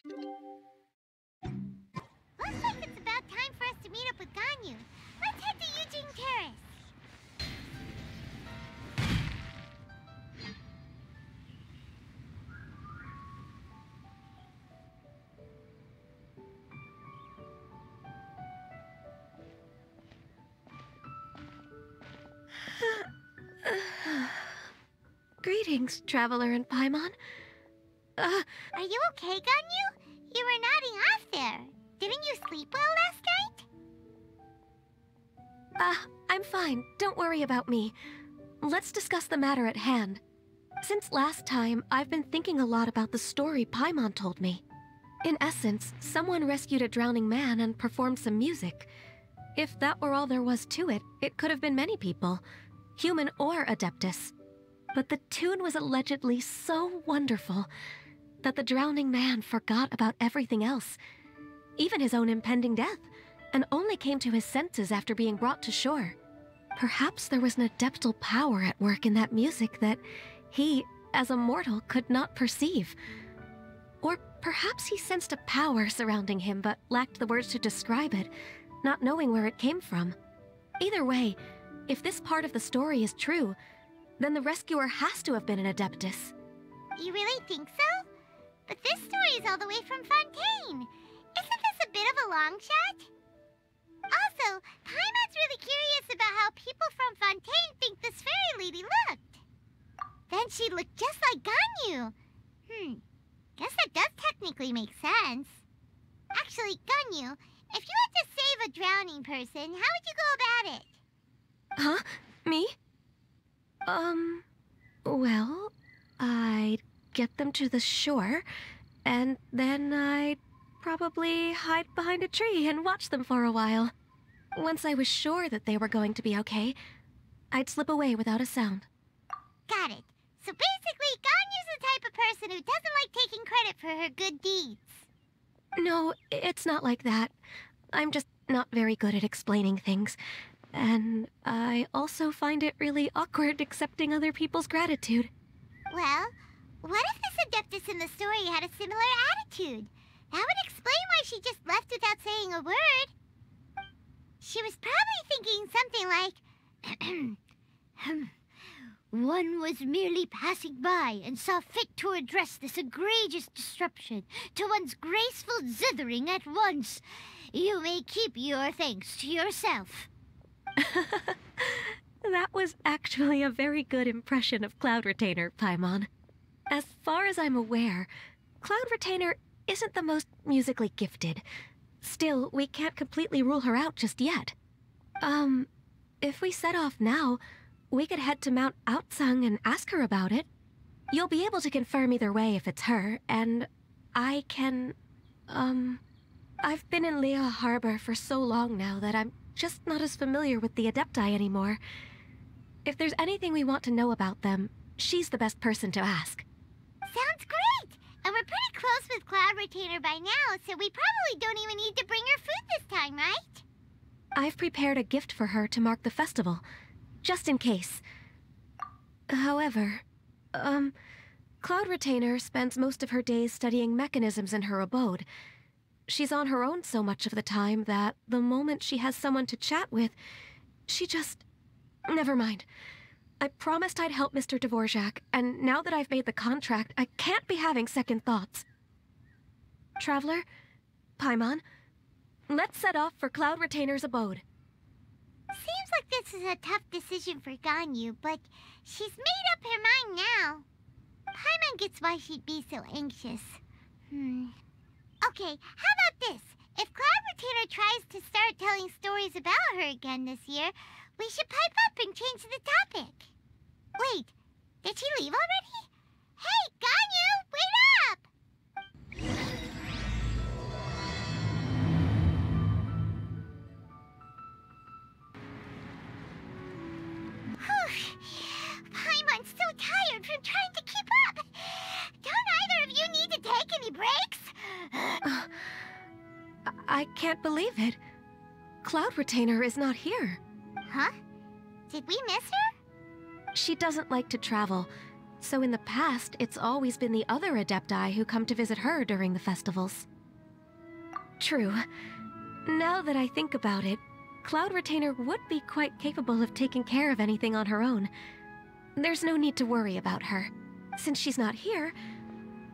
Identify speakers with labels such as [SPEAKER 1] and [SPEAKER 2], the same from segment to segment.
[SPEAKER 1] Looks like it's about time for us to meet up with Ganyu. Let's head to Eugene Terrace.
[SPEAKER 2] Greetings, Traveler and Paimon.
[SPEAKER 1] Are you okay, Ganyu? You were nodding off there. Didn't you sleep well last night?
[SPEAKER 2] I'm fine. Don't worry about me. Let's discuss the matter at hand. Since last time, I've been thinking a lot about the story Paimon told me. In essence, someone rescued a drowning man and performed some music. If that were all there was to it, it could have been many people, human or Adeptus. But the tune was allegedly so wonderful that the drowning man forgot about everything else, even his own impending death, and only came to his senses after being brought to shore. Perhaps there was an adeptal power at work in that music that he, as a mortal, could not perceive. Or perhaps he sensed a power surrounding him but lacked the words to describe it, not knowing where it came from. Either way, if this part of the story is true, then the rescuer has to have been an Adeptus.
[SPEAKER 1] You really think so? But this story is all the way from Fontaine. Isn't this a bit of a long shot? Also, Paimon's really curious about how people from Fontaine think this fairy lady looked. Then she looked just like Ganyu. Guess that does technically make sense. Actually, Ganyu, if you had to save a drowning person, how would you go about it?
[SPEAKER 2] Huh? Me? Well, I'd get them to the shore, and then I'd probably hide behind a tree and watch them for a while. Once I was sure that they were going to be okay, I'd slip away without a sound.
[SPEAKER 1] Got it. So basically, Ganyu's the type of person who doesn't like taking credit for her good deeds.
[SPEAKER 2] No, it's not like that. I'm just not very good at explaining things. And I also find it really awkward accepting other people's gratitude.
[SPEAKER 1] Well, what if this Adeptus in the story had a similar attitude? That would explain why she just left without saying a word. She was probably thinking something like, one was merely passing by and saw fit to address this egregious disruption to one's graceful zithering at once. You may keep your thanks to yourself.
[SPEAKER 2] That was actually a very good impression of Cloud Retainer, Paimon. As far as I'm aware, Cloud Retainer isn't the most musically gifted. Still, we can't completely rule her out just yet. If we set off now, we could head to Mount Outsung and ask her about it. You'll be able to confirm either way if it's her, and I can, I've been in Lea Harbor for so long now that I'm just not as familiar with the Adepti anymore. If there's anything we want to know about them, she's the best person to ask.
[SPEAKER 1] Sounds great! And we're pretty close with Cloud Retainer by now, so we probably don't even need to bring her food this time, right?
[SPEAKER 2] I've prepared a gift for her to mark the festival, just in case. However, Cloud Retainer spends most of her days studying mechanisms in her abode. She's on her own so much of the time that the moment she has someone to chat with, she just... Never mind. I promised I'd help Mr. Dvorak, and now that I've made the contract, I can't be having second thoughts. Traveler, Paimon, let's set off for Cloud Retainer's abode.
[SPEAKER 1] Seems like this is a tough decision for Ganyu, but she's made up her mind now. Paimon gets why she'd be so anxious. Okay, how about this? If Cloud Retainer tries to start telling stories about her again this year, we should pipe up and change the topic. Wait, did she leave already? Hey, Ganyu, wait up! Paimon's so tired from trying to keep up. Don't either of you need to take any breaks?
[SPEAKER 2] I can't believe it. Cloud Retainer is not here.
[SPEAKER 1] Huh? Did we miss her?
[SPEAKER 2] She doesn't like to travel, So in the past, it's always been the other Adepti who come to visit her during the festivals. True. Now that I think about it, Cloud Retainer would be quite capable of taking care of anything on her own. There's no need to worry about her. Since she's not here,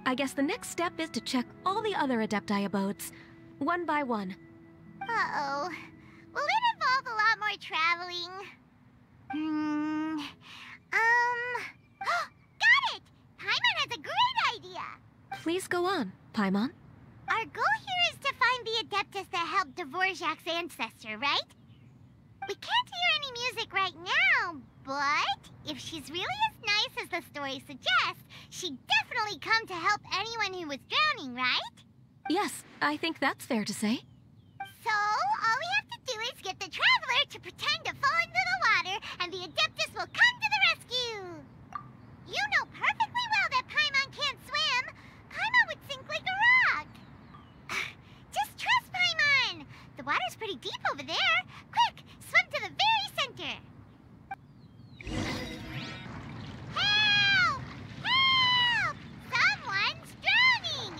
[SPEAKER 2] I guess the next step is to check all the other Adepti abodes, one by one.
[SPEAKER 1] Uh-oh. Will it involve a lot more traveling? Got it! Paimon has a great idea!
[SPEAKER 2] Please go on, Paimon.
[SPEAKER 1] Our goal here is to find the Adeptus that helped Dvorak's ancestor, right? We can't hear any music right now, but if she's really as nice as the story suggests, she'd definitely come to help anyone who was drowning, right?
[SPEAKER 2] Yes, I think that's fair to say.
[SPEAKER 1] So, all we have to do is get the Traveler to pretend to fall into the water, and the Adeptus will come to the rescue! You know perfectly well that Paimon can't swim! Paimon would sink like a rock! Just trust Paimon! The water's pretty deep over there! Quick, swim to the very center! Help! Help! Someone's drowning!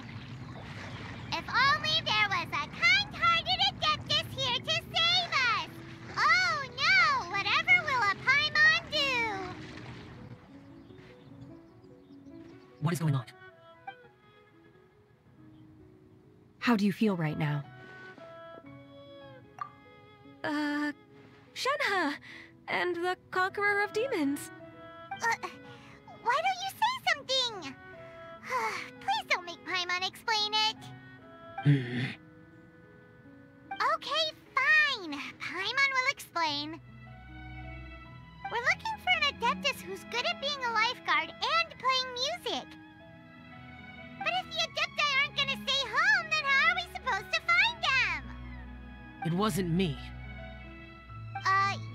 [SPEAKER 1] If only there was a kind-hearted Adeptus here to save us! Oh no! Whatever will a Paimon do?
[SPEAKER 3] What is going on?
[SPEAKER 4] How do you feel right now?
[SPEAKER 2] Shenhe! And the Conqueror of Demons.
[SPEAKER 1] Why don't you say something? Please don't make Paimon explain it. Okay, fine. Paimon will explain. We're looking for an Adeptus who's good at being a lifeguard and playing music. But if the Adepti aren't gonna stay home, then how are we supposed to find them?
[SPEAKER 3] It wasn't me.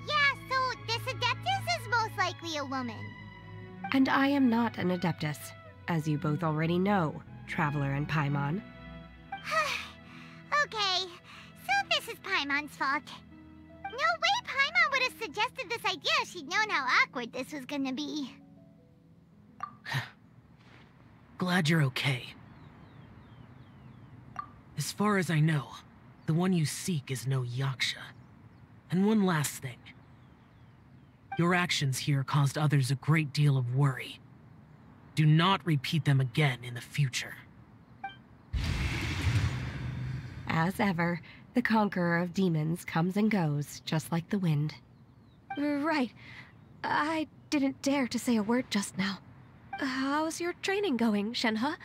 [SPEAKER 1] Yeah, so this Adeptus is most likely a woman.
[SPEAKER 4] And I am not an Adeptus, as you both already know, Traveler and Paimon.
[SPEAKER 1] Okay, so this is Paimon's fault. No way Paimon would have suggested this idea if she'd known how awkward this was gonna be.
[SPEAKER 3] Glad you're okay. As far as I know, the one you seek is no Yaksha. And one last thing. Your actions here caused others a great deal of worry. Do not repeat them again in the future.
[SPEAKER 4] As ever, the Conqueror of Demons comes and goes, just like the wind.
[SPEAKER 2] Right. I didn't dare to say a word just now. How's your training going, Shenhe?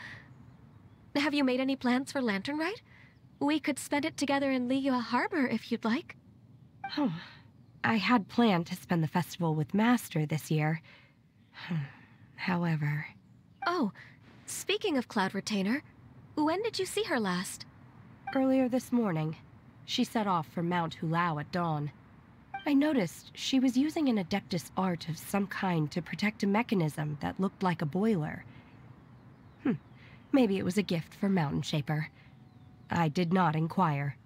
[SPEAKER 2] Have you made any plans for Lantern Rite? We could spend it together in Liyue Harbor if you'd like.
[SPEAKER 4] Oh, I had planned to spend the festival with Master this year. However...
[SPEAKER 2] Oh, speaking of Cloud Retainer, when did you see her last?
[SPEAKER 4] Earlier this morning, she set off for Mount Hulao at dawn. I noticed she was using an Adeptus art of some kind to protect a mechanism that looked like a boiler. Maybe it was a gift for Mountain Shaper. I did not inquire.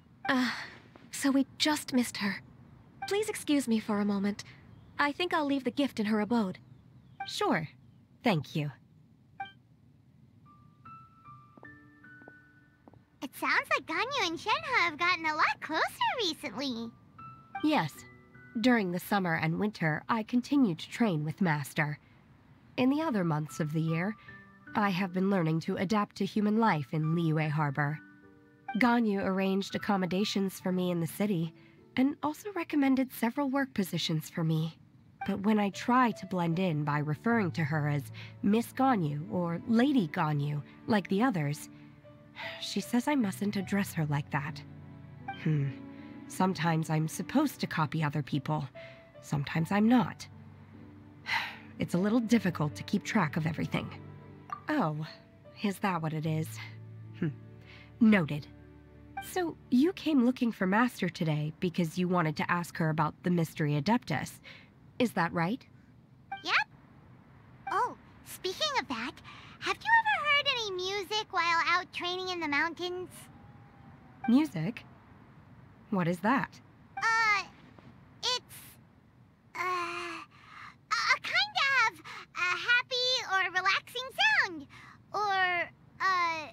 [SPEAKER 2] So we just missed her. Please excuse me for a moment. I think I'll leave the gift in her abode.
[SPEAKER 4] Sure. Thank you.
[SPEAKER 1] It sounds like Ganyu and Shenhe have gotten a lot closer recently.
[SPEAKER 4] Yes. During the summer and winter, I continued to train with Master. In the other months of the year, I have been learning to adapt to human life in Liyue Harbor. Ganyu arranged accommodations for me in the city, and also recommended several work positions for me. But when I try to blend in by referring to her as Miss Ganyu or Lady Ganyu, like the others, she says I mustn't address her like that. Sometimes I'm supposed to copy other people, sometimes I'm not. It's a little difficult to keep track of everything. Oh, is that what it is? Noted. So, you came looking for Master today because you wanted to ask her about the Mystery Adeptus. Is that right?
[SPEAKER 1] Yep. Oh, speaking of that, have you ever heard any music while out training in the mountains?
[SPEAKER 4] Music? What is that?
[SPEAKER 1] It's... a kind of a happy or Or, a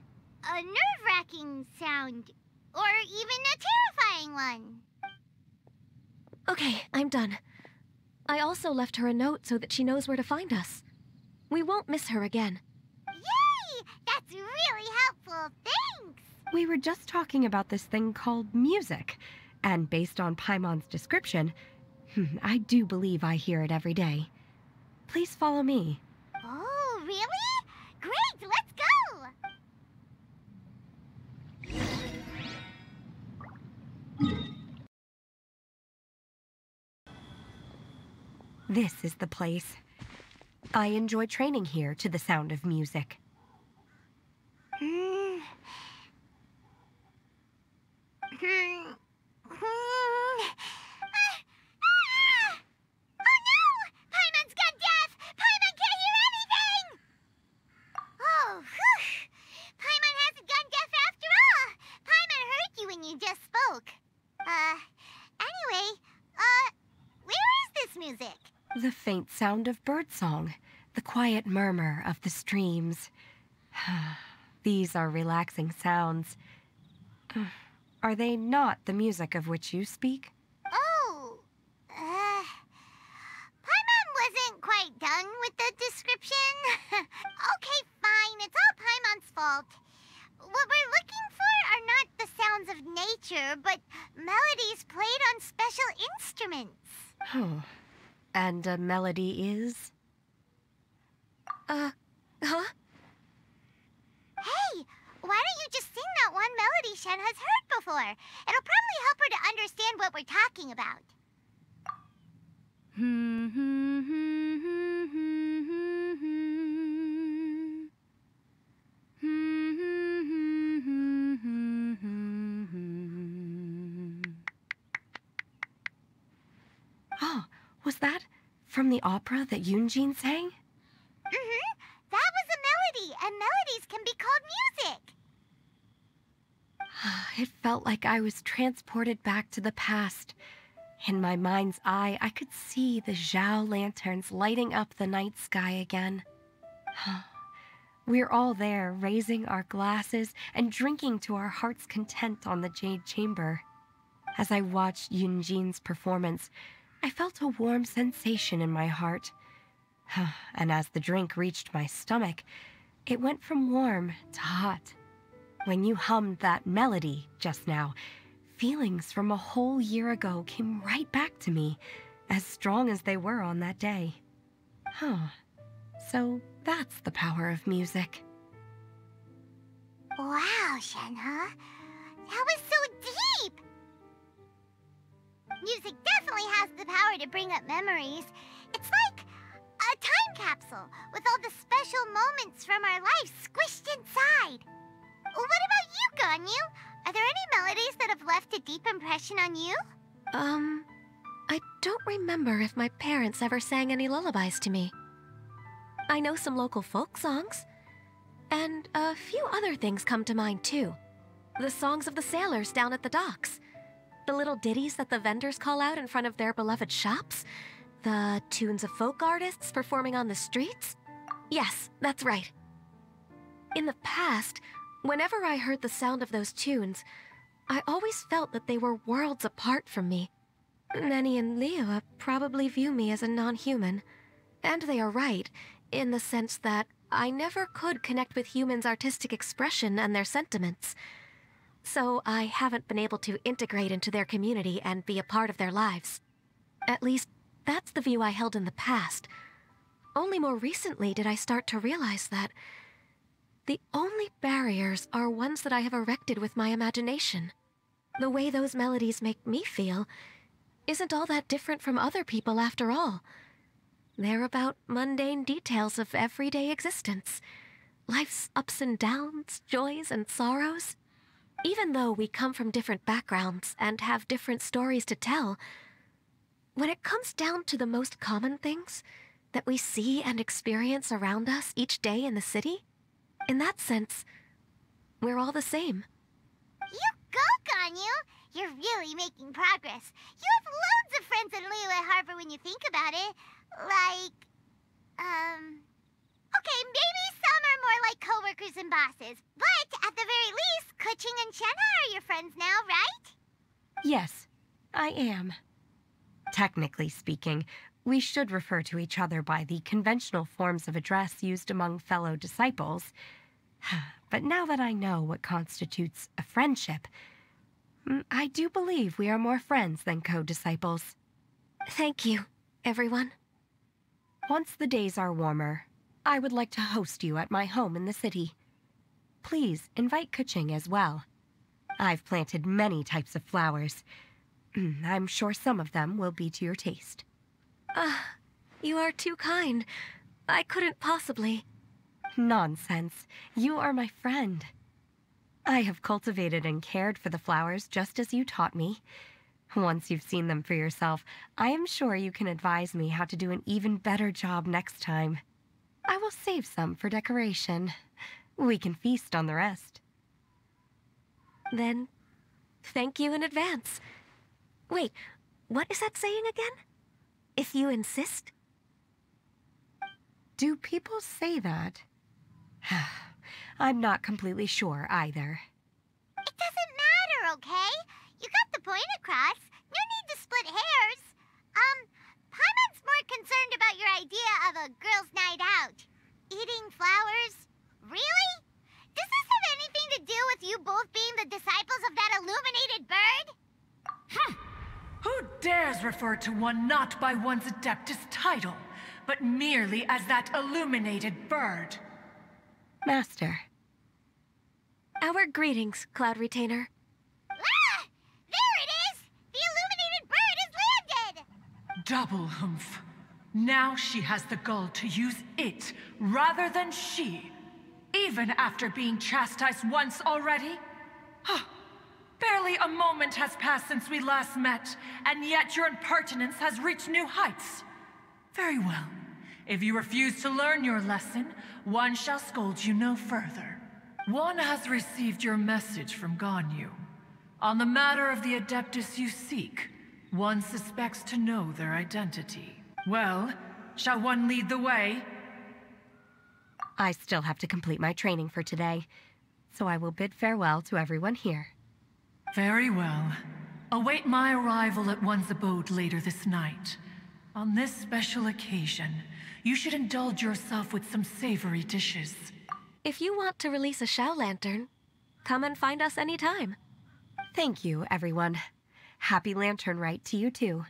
[SPEAKER 1] nerve-wracking sound. Or even a terrifying one.
[SPEAKER 2] Okay, I'm done. I also left her a note so that she knows where to find us. We won't miss her again.
[SPEAKER 1] Yay! That's really helpful. Thanks!
[SPEAKER 4] We were just talking about this thing called music, and based on Paimon's description, I do believe I hear it every day. Please follow me.
[SPEAKER 1] Oh, really? Great, let's go!
[SPEAKER 4] This is the place. I enjoy training here to the sound of music.
[SPEAKER 1] Oh no! Paimon's gone deaf! Paimon can't hear anything! Oh, whew! Paimon hasn't gone deaf after all! Paimon heard you when you just spoke. Anyway, where is this music?
[SPEAKER 4] The faint sound of birdsong, the quiet murmur of the streams. These are relaxing sounds. Are they not the music of which you speak?
[SPEAKER 1] Oh, Paimon wasn't quite done with the description. Okay, fine, it's all Paimon's fault. What we're looking for are not the sounds of nature, but melodies played on special instruments.
[SPEAKER 4] Oh. And a melody is?
[SPEAKER 2] Huh?
[SPEAKER 1] Hey, why don't you just sing that one melody Shen has heard before? It'll probably help her to understand what we're talking about.
[SPEAKER 4] Oh, was that from the opera that Yunjin sang?
[SPEAKER 1] That was a melody, and melodies can be called music.
[SPEAKER 4] It felt like I was transported back to the past. In my mind's eye, I could see the Zhao lanterns lighting up the night sky again. We're all there, raising our glasses and drinking to our heart's content on the Jade Chamber. As I watched Yunjin's performance, I felt a warm sensation in my heart. And as the drink reached my stomach, it went from warm to hot. When you hummed that melody just now, feelings from a whole year ago came right back to me, as strong as they were on that day. So that's the power of music.
[SPEAKER 1] Wow, Shenhe. That was so deep! Music definitely has the power to bring up memories. It's like a time capsule with all the special moments from our lives squished inside. What about you, Ganyu? Are there any melodies that have left a deep impression on you?
[SPEAKER 2] I don't remember if my parents ever sang any lullabies to me. I know some local folk songs, and a few other things come to mind too. The songs of the sailors down at the docks, the little ditties that the vendors call out in front of their beloved shops, the tunes of folk artists performing on the streets. Yes, that's right. In the past, whenever I heard the sound of those tunes, I always felt that they were worlds apart from me. Nenny and Liyue probably view me as a non-human. And they are right, in the sense that I never could connect with humans' artistic expression and their sentiments. So I haven't been able to integrate into their community and be a part of their lives. At least, that's the view I held in the past. Only more recently did I start to realize that the only barriers are ones that I have erected with my imagination. The way those melodies make me feel isn't all that different from other people after all. They're about mundane details of everyday existence. Life's ups and downs, joys and sorrows. Even though we come from different backgrounds and have different stories to tell, when it comes down to the most common things that we see and experience around us each day in the city, in that sense, we're all the same.
[SPEAKER 1] You go, Ganyu! You're really making progress. You have loads of friends in Liyue Harbor when you think about it. Like, Okay, maybe some are more like coworkers and bosses, but at the very least, Kuching and Shenna are your friends now, right?
[SPEAKER 4] Yes, I am. Technically speaking, we should refer to each other by the conventional forms of address used among fellow disciples. But now that I know what constitutes a friendship, I do believe we are more friends than co-disciples.
[SPEAKER 2] Thank you, everyone.
[SPEAKER 4] Once the days are warmer, I would like to host you at my home in the city. Please invite Kuching as well. I've planted many types of flowers. I'm sure some of them will be to your taste.
[SPEAKER 2] You are too kind. I couldn't possibly.
[SPEAKER 4] Nonsense. You are my friend. I have cultivated and cared for the flowers just as you taught me. Once you've seen them for yourself, I am sure you can advise me how to do an even better job next time. I will save some for decoration. We can feast on the rest.
[SPEAKER 2] Then, thank you in advance. Wait, what is that saying again? If you insist?
[SPEAKER 4] Do people say that? I'm not completely sure either.
[SPEAKER 1] It doesn't matter, okay? You got the point across. No need to split hairs. Paimon's more concerned about your idea of a girls' night out. Eating flowers? Really? Does this have anything to do with you both being the disciples of that illuminated bird?
[SPEAKER 5] Who dares refer to one not by one's Adeptus title, but merely as that illuminated bird?
[SPEAKER 4] Master.
[SPEAKER 2] Our greetings, Cloud Retainer.
[SPEAKER 1] Ah! There it is! The illuminated bird has landed!
[SPEAKER 5] Double humph. Now she has the gall to use it rather than she, even after being chastised once already? Barely a moment has passed since we last met, and yet your impertinence has reached new heights. Very well. If you refuse to learn your lesson, one shall scold you no further. One has received your message from Ganyu. On the matter of the Adeptus you seek, one suspects to know their identity. Well, shall one lead the way?
[SPEAKER 4] I still have to complete my training for today, so I will bid farewell to everyone here.
[SPEAKER 5] Very well. Await my arrival at one's abode later this night. On this special occasion, you should indulge yourself with some savory dishes.
[SPEAKER 2] If you want to release a Shao Lantern, come and find us anytime.
[SPEAKER 4] Thank you, everyone. Happy Lantern Rite to you too.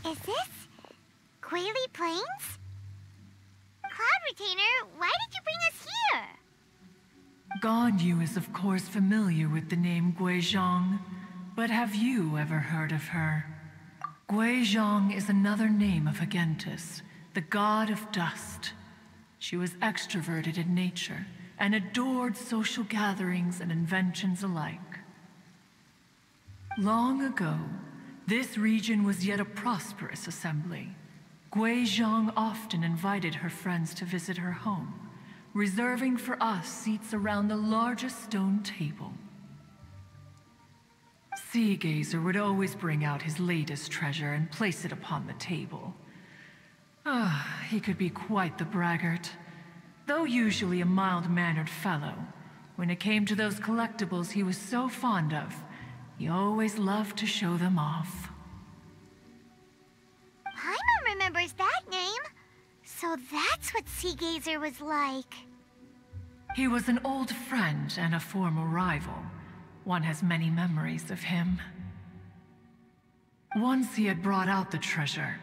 [SPEAKER 1] Is this Quaily Plains? Cloud Retainer, why did you bring us here?
[SPEAKER 5] Ganyu is of course familiar with the name Guizhong, but have you ever heard of her? Guizhong is another name of Agentis, the god of dust. She was extroverted in nature and adored social gatherings and inventions alike. Long ago, this region was yet a prosperous assembly. Guizhong often invited her friends to visit her home, reserving for us seats around the largest stone table. Sea Gazer would always bring out his latest treasure and place it upon the table. He could be quite the braggart. Though usually a mild-mannered fellow, when it came to those collectibles he was so fond of, he always loved to show them off.
[SPEAKER 1] Paimon remembers that name. So that's what Sea Gazer was like.
[SPEAKER 5] He was an old friend and a former rival. One has many memories of him. Once he had brought out the treasure,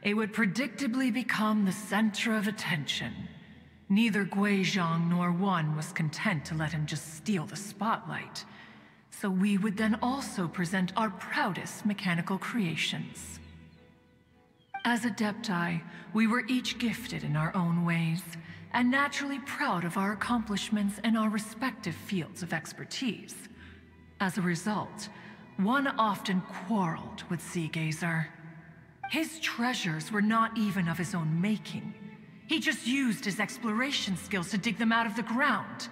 [SPEAKER 5] it would predictably become the center of attention. Neither Guizhong nor one was content to let him just steal the spotlight. So we would then also present our proudest mechanical creations. As Adepti, we were each gifted in our own ways, and naturally proud of our accomplishments in our respective fields of expertise. As a result, one often quarreled with Seagazer. His treasures were not even of his own making. He just used his exploration skills to dig them out of the ground.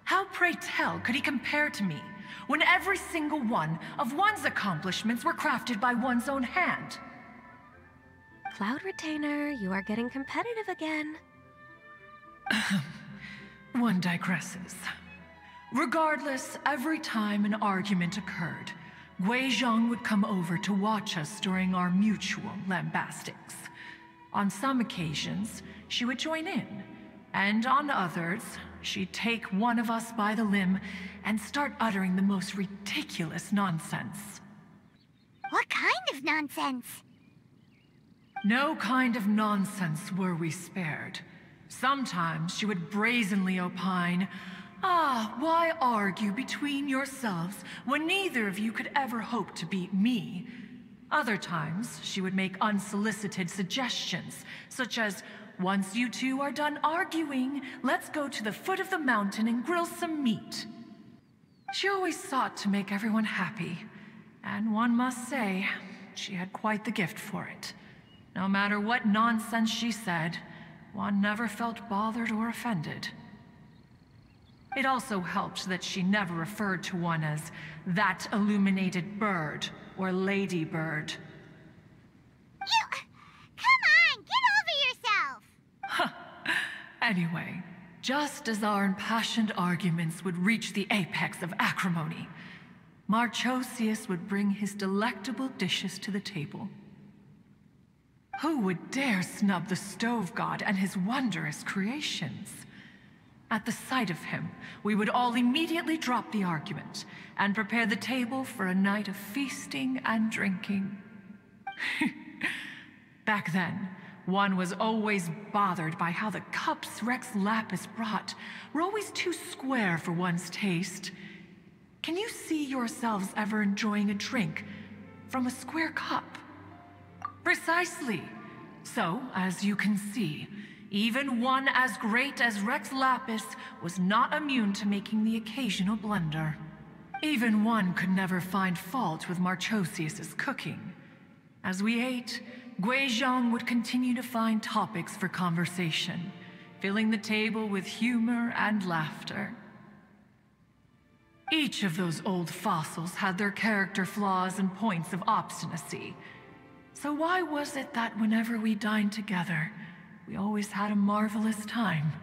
[SPEAKER 5] How, pray tell, could he compare to me, when every single one of one's accomplishments were crafted by one's own hand?
[SPEAKER 2] Cloud Retainer, you are getting competitive again.
[SPEAKER 5] One digresses. Regardless, every time an argument occurred, Guizhong would come over to watch us during our mutual lambastics. On some occasions, she would join in, and on others, she'd take one of us by the limb and start uttering the most ridiculous nonsense.
[SPEAKER 1] What kind of nonsense?
[SPEAKER 5] No kind of nonsense were we spared. Sometimes she would brazenly opine, why argue between yourselves when neither of you could ever hope to beat me? Other times, she would make unsolicited suggestions, such as, once you two are done arguing, let's go to the foot of the mountain and grill some meat. She always sought to make everyone happy, and one must say, she had quite the gift for it. No matter what nonsense she said, one never felt bothered or offended. It also helped that she never referred to one as that illuminated bird or ladybird.
[SPEAKER 1] Come on, get over yourself!
[SPEAKER 5] Anyway, just as our impassioned arguments would reach the apex of acrimony, Marchosius would bring his delectable dishes to the table. Who would dare snub the stove god and his wondrous creations? At the sight of him, we would all immediately drop the argument and prepare the table for a night of feasting and drinking. Back then, one was always bothered by how the cups Rex Lapis brought were always too square for one's taste. Can you see yourselves ever enjoying a drink from a square cup? Precisely. So, as you can see, even one as great as Rex Lapis was not immune to making the occasional blunder. Even one could never find fault with Marchosius's cooking. As we ate, Guizhong would continue to find topics for conversation, filling the table with humor and laughter. Each of those old fossils had their character flaws and points of obstinacy. So why was it that whenever we dined together, we always had a marvelous time?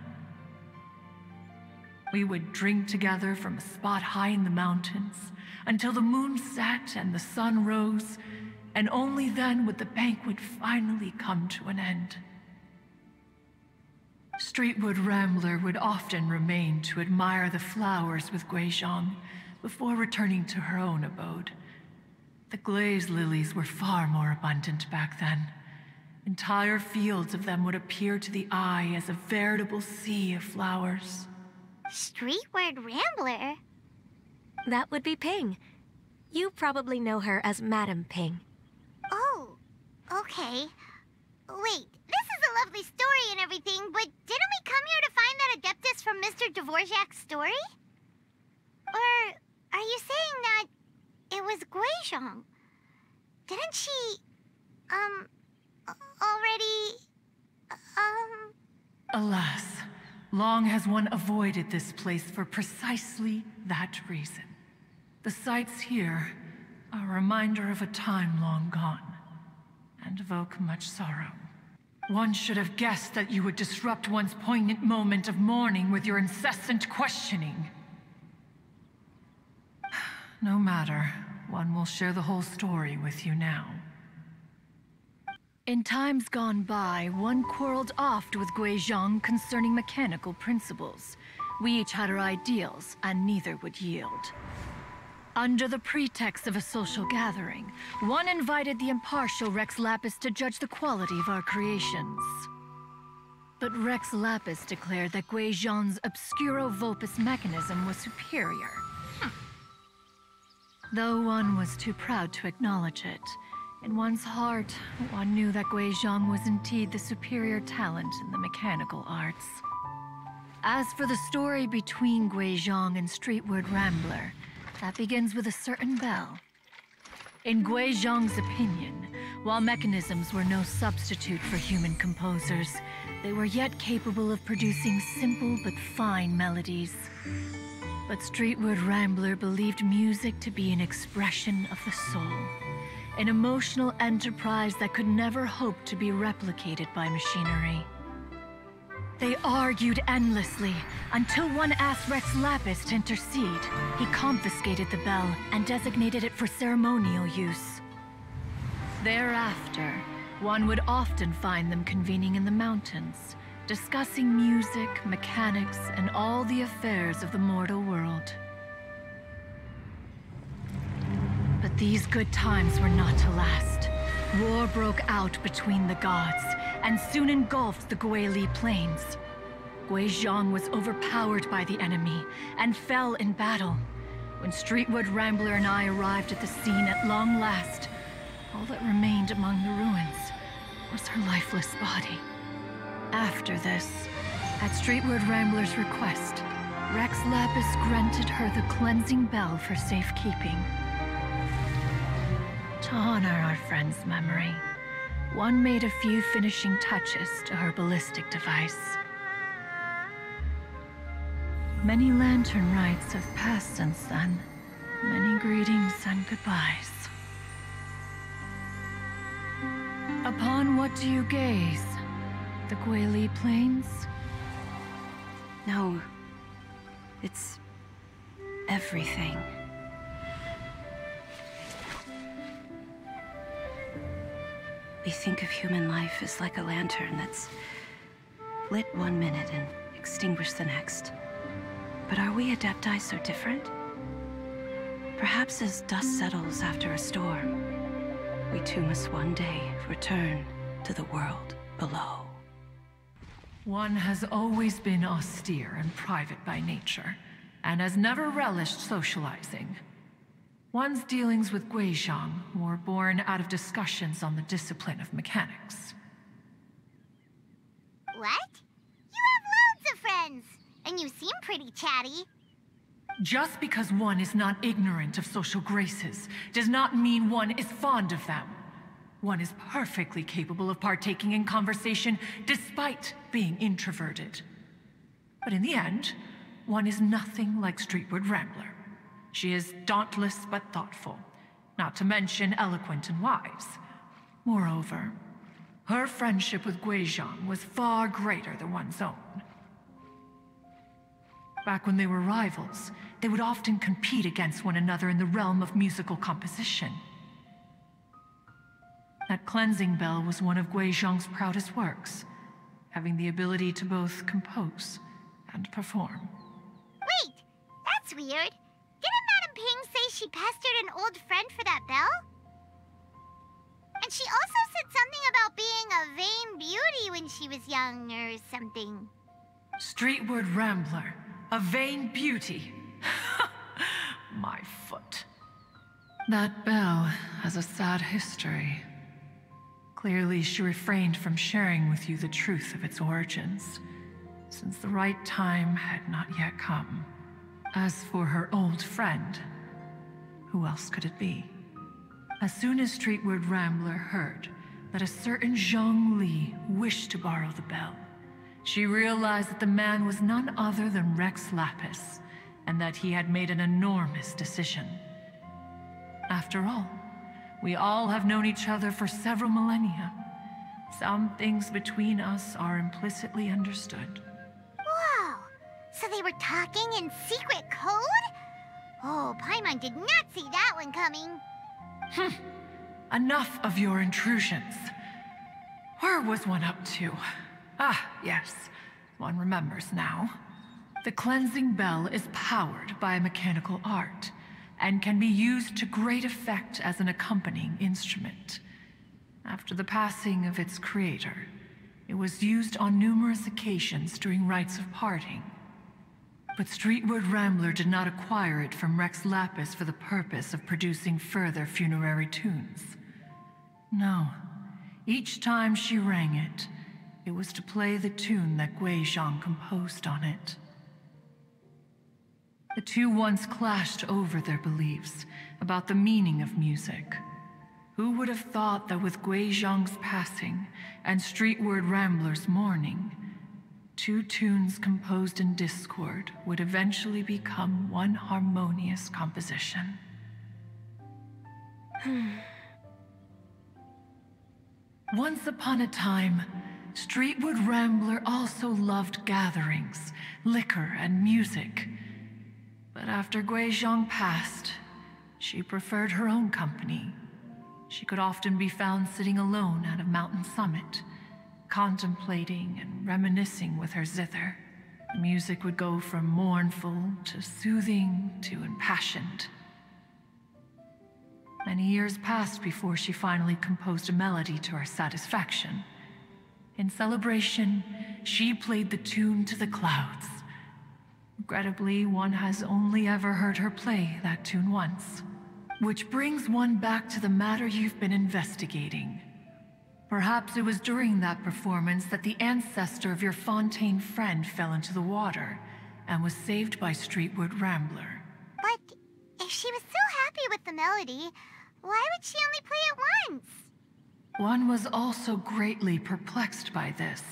[SPEAKER 5] We would drink together from a spot high in the mountains until the moon set and the sun rose, and only then would the banquet finally come to an end. Streetwood Rambler would often remain to admire the flowers with Guizhong before returning to her own abode. The glaze lilies were far more abundant back then. Entire fields of them would appear to the eye as a veritable sea of flowers.
[SPEAKER 1] Streetward Rambler?
[SPEAKER 2] That would be Ping. You probably know her as Madam Ping.
[SPEAKER 1] Oh, okay. Wait, this is a lovely story and everything, but didn't we come here to find that Adeptus from Mr. Dvorak's story? Or are you saying that it was Guizhong? Didn't she, already,
[SPEAKER 5] Alas, long has one avoided this place for precisely that reason. The sights here are a reminder of a time long gone, and evoke much sorrow. One should have guessed that you would disrupt one's poignant moment of mourning with your incessant questioning. No matter, one will share the whole story with you now. In times gone by, one quarreled oft with Guizhong concerning mechanical principles. We each had our ideals, and neither would yield. Under the pretext of a social gathering, one invited the impartial Rex Lapis to judge the quality of our creations. But Rex Lapis declared that Guizhong's Obscuro Vulpus mechanism was superior. Though one was too proud to acknowledge it, In one's heart, one knew that Guizhong was indeed the superior talent in the mechanical arts. As for the story between Guizhong and Streetward Rambler, that begins with a certain bell. In Guizhong's opinion, while mechanisms were no substitute for human composers, they were yet capable of producing simple but fine melodies. But Streetward Rambler believed music to be an expression of the soul, an emotional enterprise that could never hope to be replicated by machinery. They argued endlessly, until one asked Rex Lapis to intercede. He confiscated the bell and designated it for ceremonial use. Thereafter, one would often find them convening in the mountains, discussing music, mechanics, and all the affairs of the mortal world. But these good times were not to last. War broke out between the gods, and soon engulfed the Guili Plains. Guizhong was overpowered by the enemy, and fell in battle. When Streetward Rambler and I arrived at the scene at long last, all that remained among the ruins was her lifeless body. After this, at Streetward Rambler's request, Rex Lapis granted her the cleansing bell for safekeeping. To honor our friend's memory, one made a few finishing touches to her ballistic device. Many lantern rites have passed since then. Many greetings and goodbyes. Upon what do you gaze? The Guili Plains?
[SPEAKER 6] No. It's everything. We think of human life as like a lantern that's lit one minute and extinguished the next. But are we Adepti so different? Perhaps as dust settles after a storm, we too must one day return to the world below.
[SPEAKER 5] One has always been austere and private by nature, and has never relished socializing. One's dealings with Guizhong were born out of discussions on the discipline of mechanics.
[SPEAKER 1] What? You have loads of friends, and you seem pretty chatty.
[SPEAKER 5] Just because one is not ignorant of social graces does not mean one is fond of them. One is perfectly capable of partaking in conversation despite being introverted. But in the end, one is nothing like Streetward Rambler. She is dauntless but thoughtful, not to mention eloquent and wise. Moreover, her friendship with Guizhong was far greater than one's own. Back when they were rivals, they would often compete against one another in the realm of musical composition. That cleansing bell was one of Guizhong's proudest works, having the ability to both compose and perform.
[SPEAKER 1] Wait, that's weird. Didn't Madame Ping say she pestered an old friend for that bell? And she also said something about being a vain beauty when she was young or something.
[SPEAKER 5] Streetward Rambler, a vain beauty. My foot. That bell has a sad history. Clearly, she refrained from sharing with you the truth of its origins, since the right time had not yet come. As for her old friend, who else could it be? As soon as Streetward Rambler heard that a certain Zhang Li wished to borrow the bell, she realized that the man was none other than Rex Lapis, and that he had made an enormous decision. After all, we all have known each other for several millennia. Some things between us are implicitly understood.
[SPEAKER 1] Whoa! So they were talking in secret code? Oh, Paimon did not see that one coming.
[SPEAKER 5] Enough of your intrusions. Where was one up to? Ah, yes. One remembers now. The cleansing bell is powered by a mechanical art, and can be used to great effect as an accompanying instrument. After the passing of its creator, it was used on numerous occasions during rites of parting. But Streetward Rambler did not acquire it from Rex Lapis for the purpose of producing further funerary tunes. No. Each time she rang it, it was to play the tune that Guizhong composed on it. The two once clashed over their beliefs about the meaning of music. Who would have thought that with Guizhong's passing and Streetward Rambler's mourning, two tunes composed in discord would eventually become one harmonious composition? Once upon a time, Streetward Rambler also loved gatherings, liquor, and music. But after Guizhong passed, she preferred her own company. She could often be found sitting alone at a mountain summit, contemplating and reminiscing with her zither. The music would go from mournful to soothing to impassioned. Many years passed before she finally composed a melody to her satisfaction. In celebration, she played the tune to the clouds. Regrettably, one has only ever heard her play that tune once. Which brings one back to the matter you've been investigating. Perhaps it was during that performance that the ancestor of your Fontaine friend fell into the water and was saved by Streetward Rambler.
[SPEAKER 1] But if she was so happy with the melody, why would she only play it once?
[SPEAKER 5] One was also greatly perplexed by this.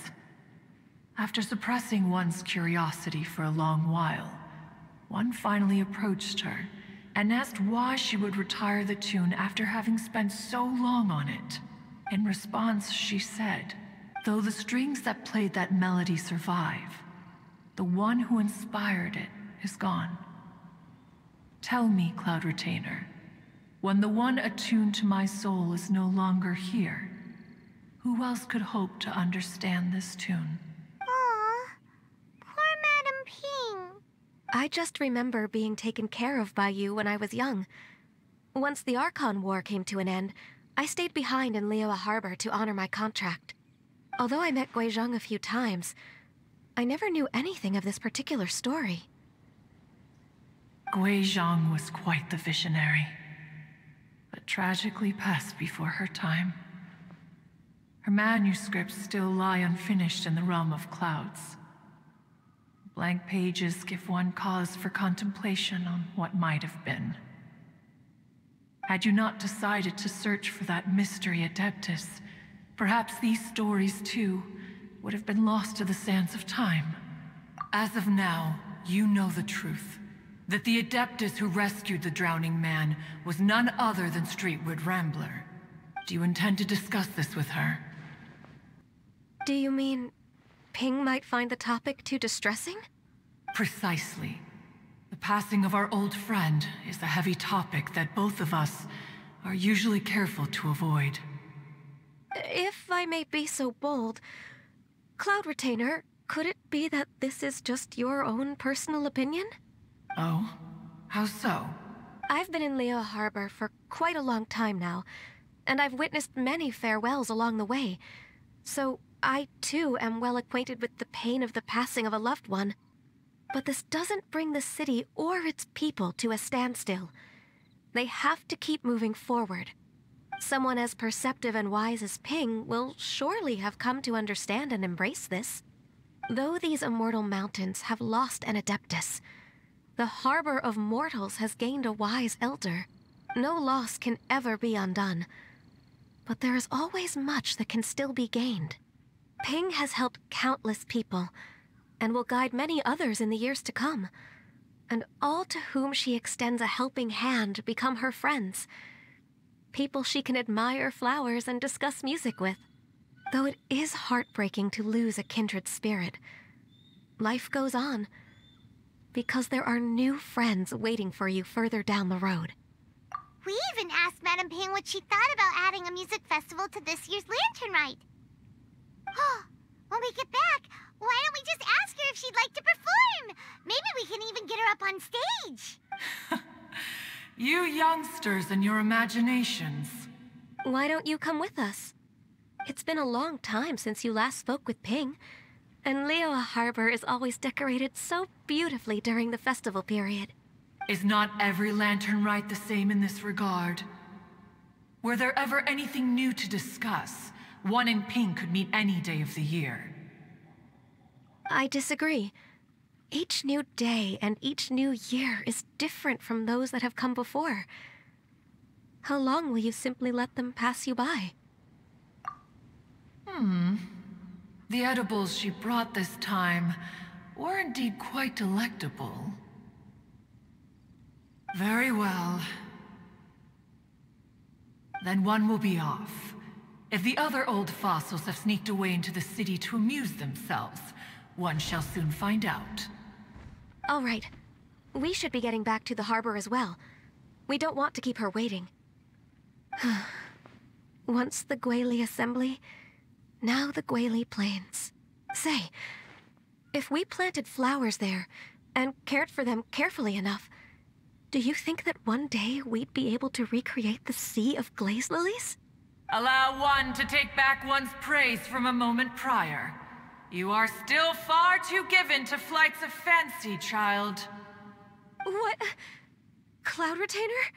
[SPEAKER 5] After suppressing one's curiosity for a long while, one finally approached her and asked why she would retire the tune after having spent so long on it. In response, she said, "Though the strings that played that melody survive, the one who inspired it is gone. Tell me, Cloud Retainer, when the one attuned to my soul is no longer here, who else could hope to understand this tune?"
[SPEAKER 1] Aw, poor Madam Ping.
[SPEAKER 2] I just remember being taken care of by you when I was young. Once the Archon War came to an end, I stayed behind in Liyue Harbor to honor my contract. Although I met Guizhong a few times, I never knew anything of this particular story.
[SPEAKER 5] Guizhong was quite the visionary, but tragically passed before her time. Her manuscripts still lie unfinished in the realm of clouds. Blank pages give one cause for contemplation on what might have been. Had you not decided to search for that mystery Adeptus, perhaps these stories too would have been lost to the sands of time. As of now, you know the truth. That the Adeptus who rescued the drowning man was none other than Streetward Rambler. Do you intend to discuss this with her?
[SPEAKER 2] Do you mean Ping might find the topic too distressing?
[SPEAKER 5] Precisely. The passing of our old friend is a heavy topic that both of us are usually careful to avoid.
[SPEAKER 2] If I may be so bold, Cloud Retainer, could it be that this is just your own personal opinion?
[SPEAKER 5] Oh? How so?
[SPEAKER 2] I've been in Liyue Harbor for quite a long time now, and I've witnessed many farewells along the way, so I too am well acquainted with the pain of the passing of a loved one. But this doesn't bring the city or its people to a standstill. They have to keep moving forward. Someone as perceptive and wise as Ping will surely have come to understand and embrace this. Though these immortal mountains have lost an Adeptus, the harbor of mortals has gained a wise elder. No loss can ever be undone. But there is always much that can still be gained. Ping has helped countless people, and will guide many others in the years to come. And all to whom she extends a helping hand become her friends. People she can admire flowers and discuss music with. Though it is heartbreaking to lose a kindred spirit, life goes on, because there are new friends waiting for you further down the road.
[SPEAKER 1] We even asked Madam Ping what she thought about adding a music festival to this year's Lantern Rite. Oh, when we get back, why don't we just ask her if she'd like to perform? Maybe we can even get her up on stage.
[SPEAKER 5] You youngsters and your imaginations.
[SPEAKER 2] Why don't you come with us? It's been a long time since you last spoke with Ping, and Liyue Harbor is always decorated so beautifully during the festival period.
[SPEAKER 5] Is not every Lantern Rite the same in this regard? Were there ever anything new to discuss? One in pink could meet any day of the year.
[SPEAKER 2] I disagree. Each new day and each new year is different from those that have come before. How long will you simply let them pass you by?
[SPEAKER 5] The edibles she brought this time were indeed quite delectable. Very well. Then one will be off. If the other old fossils have sneaked away into the city to amuse themselves, one shall soon find out.
[SPEAKER 2] All right. We should be getting back to the harbor as well. We don't want to keep her waiting. Once the Guili Assembly, now the Guili Plains. Say, if we planted flowers there and cared for them carefully enough, do you think that one day we'd be able to recreate the sea of glaze lilies?
[SPEAKER 5] Allow one to take back one's praise from a moment prior. You are still far too given to flights of fancy, child.
[SPEAKER 2] What? Cloud Retainer?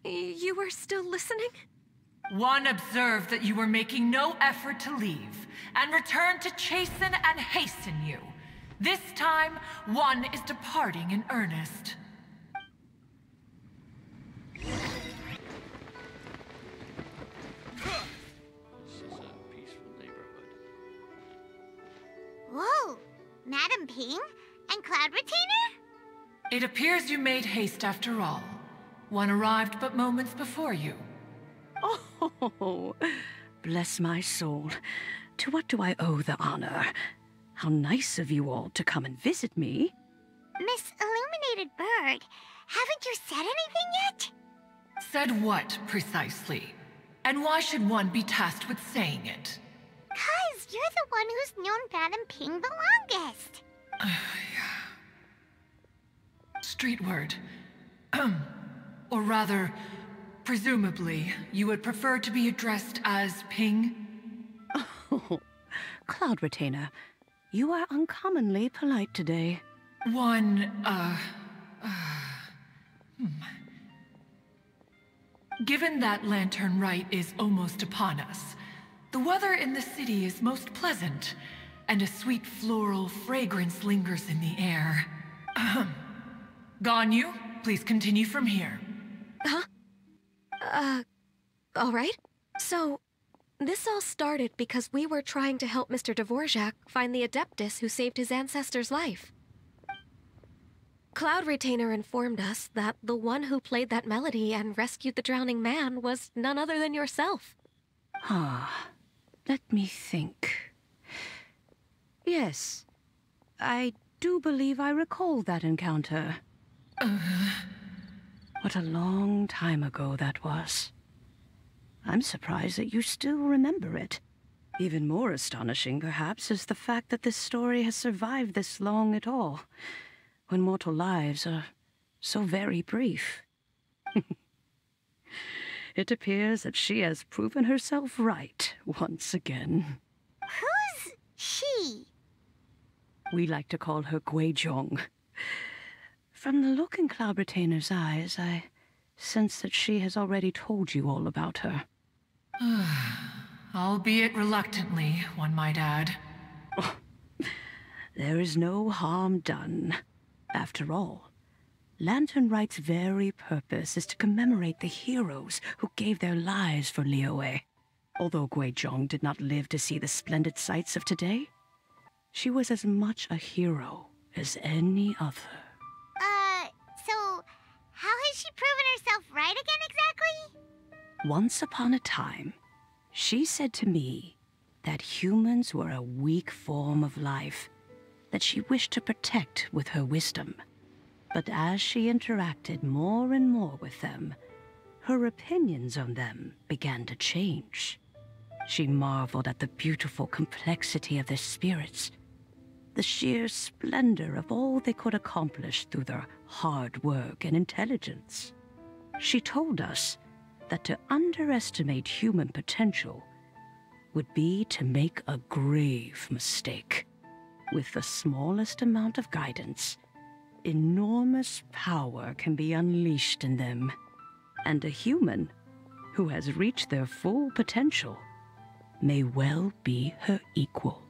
[SPEAKER 2] You were still listening?
[SPEAKER 5] One observed that you were making no effort to leave, and returned to chasten and hasten you. This time, one is departing in earnest.
[SPEAKER 7] This is a peaceful neighborhood.
[SPEAKER 1] Whoa! Madam Ping? And Cloud Retainer?
[SPEAKER 5] It appears you made haste after all. One arrived but moments before you.
[SPEAKER 6] Oh, bless my soul. To what do I owe the honor? How nice of you all to come and visit me.
[SPEAKER 1] Miss Illuminated Bird, haven't you said anything yet?
[SPEAKER 5] Said what, precisely? And why should one be tasked with saying it?
[SPEAKER 1] 'Cause you're the one who's known Madam Ping the longest.
[SPEAKER 5] Street word. Or rather, presumably, you would prefer to be addressed as Ping?
[SPEAKER 6] Oh, Cloud Retainer, you are uncommonly polite today.
[SPEAKER 5] Given that Lantern Rite is almost upon us, the weather in the city is most pleasant, and a sweet floral fragrance lingers in the air. Ganyu, please continue from here.
[SPEAKER 2] Huh? All right. So, this all started because we were trying to help Mr. Dvorak find the Adeptus who saved his ancestor's life. Cloud Retainer informed us that the one who played that melody and rescued the drowning man was none other than yourself.
[SPEAKER 6] Let me think. Yes, I do believe I recall that encounter. What a long time ago that was. I'm surprised that you still remember it. Even more astonishing, perhaps, is the fact that this story has survived this long at all, when mortal lives are so very brief. It appears that she has proven herself right once again.
[SPEAKER 1] Who's she?
[SPEAKER 6] We like to call her Guizhong. From the look in Cloud Retainer's eyes, I sense that she has already told you all about her.
[SPEAKER 5] Albeit reluctantly, one might add.
[SPEAKER 6] Oh, there is no harm done. After all, Lantern Rite's very purpose is to commemorate the heroes who gave their lives for Liyue. Although Guizhong did not live to see the splendid sights of today, she was as much a hero as any other.
[SPEAKER 1] So, how has she proven herself right again exactly?
[SPEAKER 6] Once upon a time, she said to me that humans were a weak form of life that she wished to protect with her wisdom. But as she interacted more and more with them, her opinions on them began to change. She marveled at the beautiful complexity of their spirits, the sheer splendor of all they could accomplish through their hard work and intelligence. She told us that to underestimate human potential would be to make a grave mistake. With the smallest amount of guidance, enormous power can be unleashed in them. And a human who has reached their full potential may well be her equal.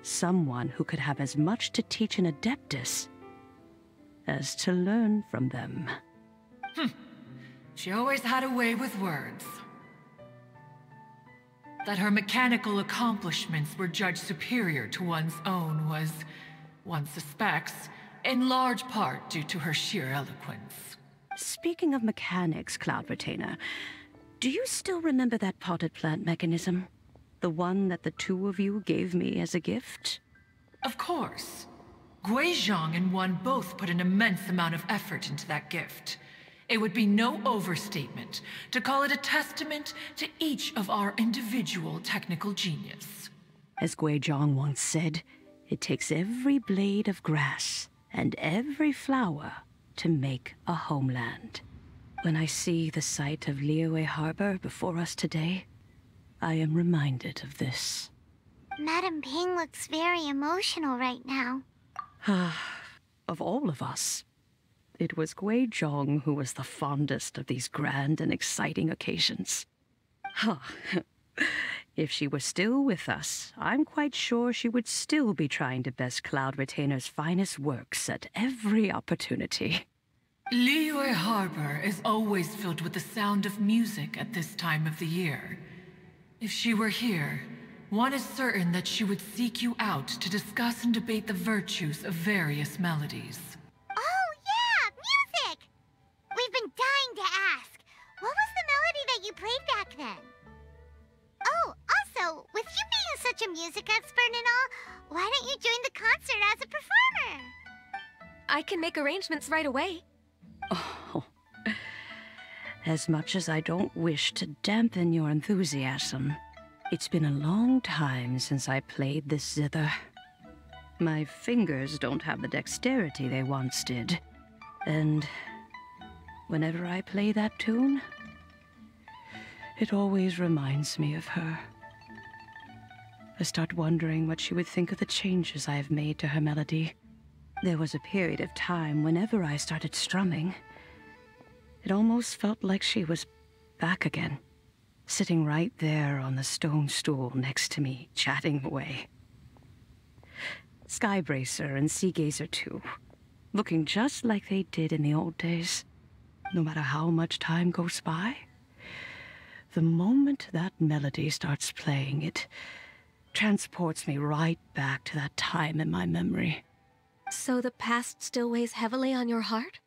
[SPEAKER 6] Someone who could have as much to teach an Adeptus as to learn from them.
[SPEAKER 5] She always had a way with words. That her mechanical accomplishments were judged superior to one's own was, one suspects, in large part due to her sheer eloquence.
[SPEAKER 6] Speaking of mechanics, Cloud Retainer, do you still remember that potted plant mechanism? The one that the two of you gave me as a gift?
[SPEAKER 5] Of course. Guizhong and one both put an immense amount of effort into that gift. It would be no overstatement to call it a testament to each of our individual technical genius.
[SPEAKER 6] As Guizhong once said, it takes every blade of grass and every flower to make a homeland. When I see the sight of Liyue Harbor before us today, I am reminded of this.
[SPEAKER 1] Madame Ping looks very emotional right now.
[SPEAKER 6] Of all of us, it was Guizhong who was the fondest of these grand and exciting occasions. If she were still with us, I'm quite sure she would still be trying to best Cloud Retainer's finest works at every opportunity.
[SPEAKER 5] Liyue Harbor is always filled with the sound of music at this time of the year. If she were here, one is certain that she would seek you out to discuss and debate the virtues of various melodies.
[SPEAKER 1] Oh, yeah! Music! We've been dying to ask. What was the melody that you played back then? Oh, also, with you being such a music expert and all, why don't you join the concert as a performer?
[SPEAKER 2] I can make arrangements right away.
[SPEAKER 6] Oh, as much as I don't wish to dampen your enthusiasm, it's been a long time since I played this zither. My fingers don't have the dexterity they once did, and whenever I play that tune, it always reminds me of her. I start wondering what she would think of the changes I have made to her melody. There was a period of time whenever I started strumming, it almost felt like she was back again, sitting right there on the stone stool next to me, chatting away. Skybracer and Seagazer too, looking just like they did in the old days. No matter how much time goes by, the moment that melody starts playing, it transports me right back to that time in my memory.
[SPEAKER 2] So the past still weighs heavily on your heart?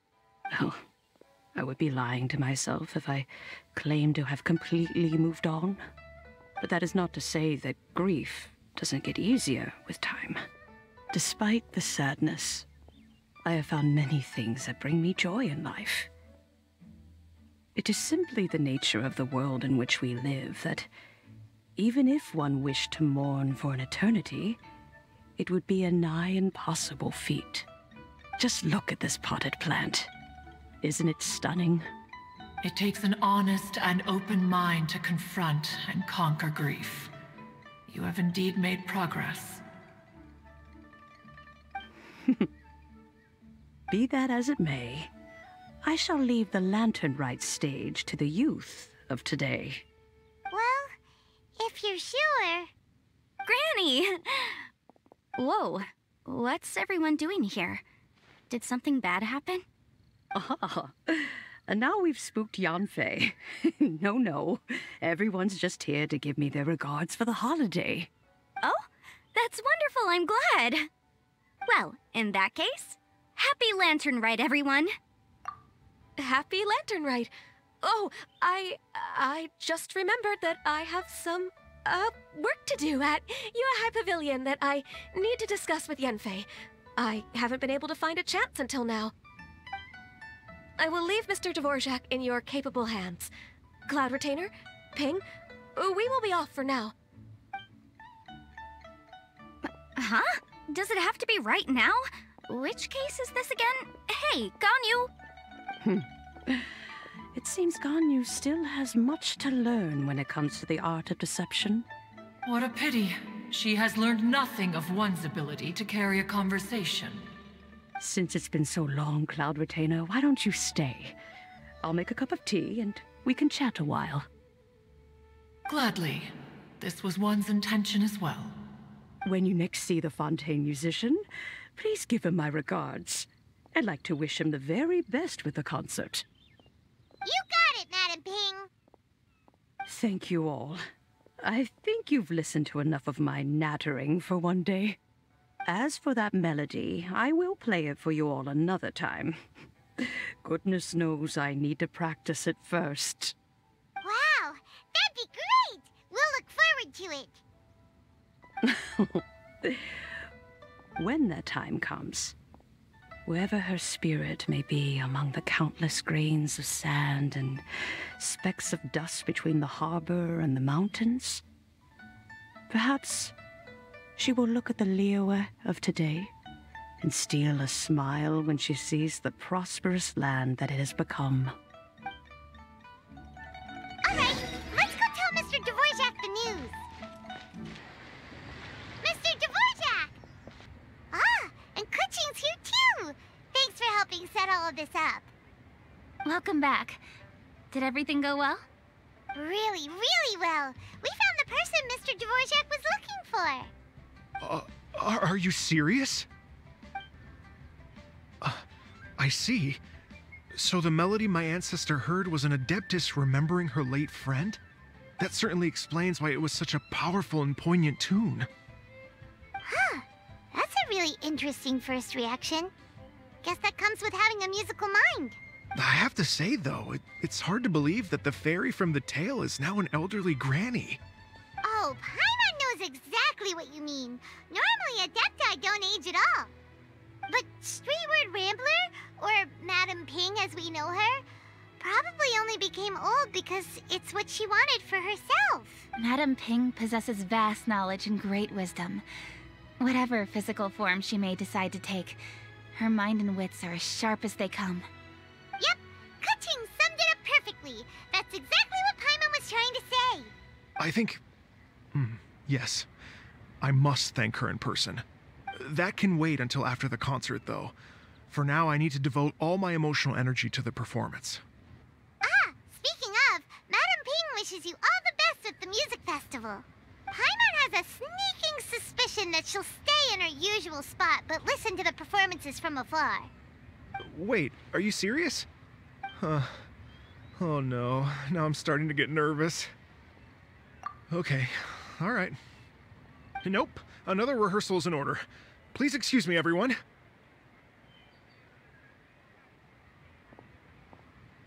[SPEAKER 6] Well, I would be lying to myself if I claimed to have completely moved on. But that is not to say that grief doesn't get easier with time. Despite the sadness, I have found many things that bring me joy in life. It is simply the nature of the world in which we live that, even if one wished to mourn for an eternity, it would be a nigh impossible feat. Just look at this potted plant. Isn't it stunning?
[SPEAKER 5] It takes an honest and open mind to confront and conquer grief. You have indeed made progress.
[SPEAKER 6] Be that as it may, I shall leave the lantern rite stage to the youth of today.
[SPEAKER 1] Well, if you're sure.
[SPEAKER 8] Granny! Whoa, what's everyone doing here? Did something bad happen?
[SPEAKER 6] Ah, and now we've spooked Yanfei. No, everyone's just here to give me their regards for the holiday.
[SPEAKER 8] Oh, that's wonderful, I'm glad. Well, in that case, happy Lantern Rite, everyone.
[SPEAKER 2] Happy Lantern Rite. Oh, I just remembered that I have some, work to do at Yuehai Pavilion that I need to discuss with Yanfei. I haven't been able to find a chance until now. I will leave Mr. Dvorak in your capable hands. Cloud Retainer, Ping, we will be off for now.
[SPEAKER 8] Huh? Does it have to be right now? Which case is this again? Hey, Ganyu!
[SPEAKER 6] It seems Ganyu still has much to learn when it comes to the art of deception.
[SPEAKER 5] What a pity. She has learned nothing of one's ability to carry a conversation.
[SPEAKER 6] Since it's been so long, Cloud Retainer, why don't you stay? I'll make a cup of tea, and We can chat a while.
[SPEAKER 5] Gladly. This was one's intention as well.
[SPEAKER 6] When you next see the Fontaine musician, please give him my regards. I'd like to wish him the very best with the concert.
[SPEAKER 1] You got it, Madam Ping.
[SPEAKER 6] Thank you all. I think you've listened to enough of my nattering for one day. As for that melody, I will play it for you all another time. Goodness knows I need to practice it first.
[SPEAKER 1] Wow, that'd be great! We'll look forward to it.
[SPEAKER 6] When that time comes, wherever her spirit may be among the countless grains of sand and specks of dust between the harbor and the mountains, perhaps she will look at the Liyue of today and steal a smile when she sees the prosperous land that it has become.
[SPEAKER 1] All right, let's go tell Mr. Dvorak the news. Mr. Dvorak! Ah, and Kuching's here too! Thanks for helping set all of this up.
[SPEAKER 8] Welcome back. Did everything go well?
[SPEAKER 1] Really, really well. We found the person Mr. Dvorak was looking for.
[SPEAKER 9] Are you serious? I see. So the melody my ancestor heard was an adeptus remembering her late friend? That certainly explains why it was such a powerful and poignant tune.
[SPEAKER 1] Huh. That's a really interesting first reaction. Guess that comes with having a musical mind.
[SPEAKER 9] I have to say, though, it's hard to believe that the fairy from the tale is now an elderly granny.
[SPEAKER 1] Oh, Paimon knows exactly what you mean. Normally, Adepti don't age at all. But Streetward Rambler, or Madam Ping as we know her, probably only became old because it's what she wanted for herself.
[SPEAKER 8] Madam Ping possesses vast knowledge and great wisdom. Whatever physical form she may decide to take, her mind and wits are as sharp as they come.
[SPEAKER 1] Yep, Kuching summed it up perfectly. That's exactly what Paimon was trying to say.
[SPEAKER 9] I think... yes. I must thank her in person. That can wait until after the concert, though. For now, I need to devote all my emotional energy to the performance.
[SPEAKER 1] Ah, speaking of, Madam Ping wishes you all the best with the music festival. Paimon has a sneaking suspicion that she'll stay in her usual spot, but listen to the performances from afar.
[SPEAKER 9] Wait, are you serious? Oh no, now I'm starting to get nervous. Okay, all right. Nope, another rehearsal is in order. Please excuse me, everyone.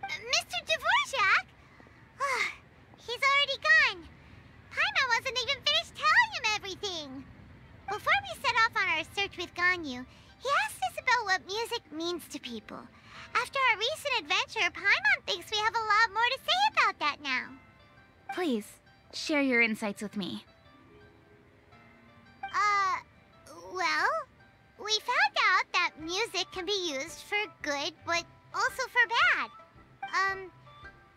[SPEAKER 1] Mr. Dvorak? He's already gone. Paimon wasn't even finished telling him everything. Before we set off on our search with Ganyu, he asked us about what music means to people. After our recent adventure, Paimon thinks we have a lot more to say about that now.
[SPEAKER 8] Please, share your insights with me.
[SPEAKER 1] Well, we found out that music can be used for good, but also for bad.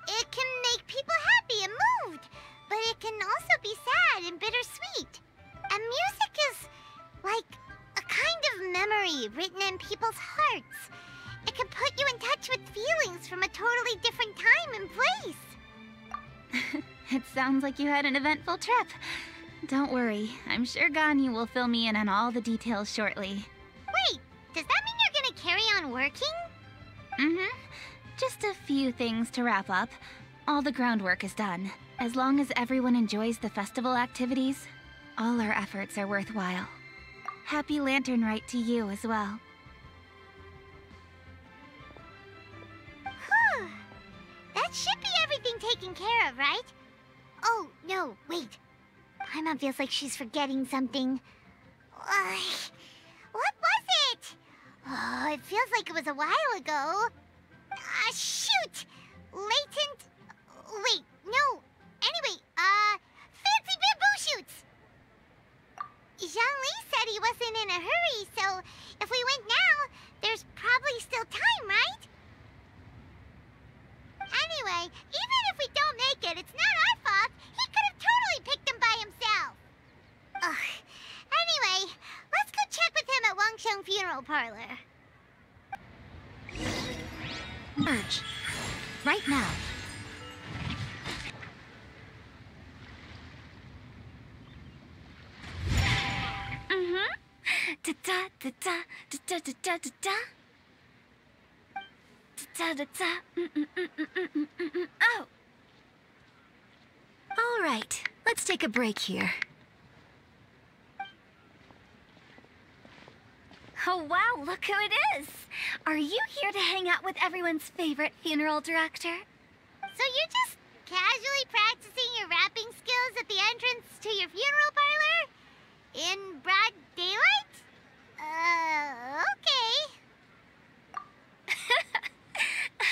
[SPEAKER 1] It can make people happy and moved, but it can also be sad and bittersweet. And music is like a kind of memory written in people's hearts. It can put you in touch with feelings from a totally different time and place.
[SPEAKER 8] It sounds like you had an eventful trip. Don't worry, I'm sure Ganyu will fill me in on all the details shortly.
[SPEAKER 1] Wait, does that mean you're gonna carry on working?
[SPEAKER 8] Mm-hmm. Just a few things to wrap up. All the groundwork is done. As long as everyone enjoys the festival activities, all our efforts are worthwhile. Happy Lantern Rite to you as well.
[SPEAKER 1] Whew. That should be everything taken care of, right? Oh, no, wait. Paimon feels like she's forgetting something. What was it? Oh, it feels like it was a while ago. Shoot! Latent... Wait, no. Anyway, fancy bamboo shoots! Zhang Li said he wasn't in a hurry, so if we went now, there's probably still time, right? Anyway, even if we don't make it, it's not our fault. He could have totally picked them by himself. Ugh. Anyway, let's go check with him at Wangsheng Funeral Parlor.
[SPEAKER 2] Urge. Right now.
[SPEAKER 8] Da da da da da da da da da. Da da da. Oh.
[SPEAKER 2] All right, let's take a break here.
[SPEAKER 8] Oh wow, look who it is! Are you here to hang out with everyone's favorite funeral director?
[SPEAKER 1] So you're just casually practicing your rapping skills at the entrance to your funeral parlor? In broad daylight? Okay.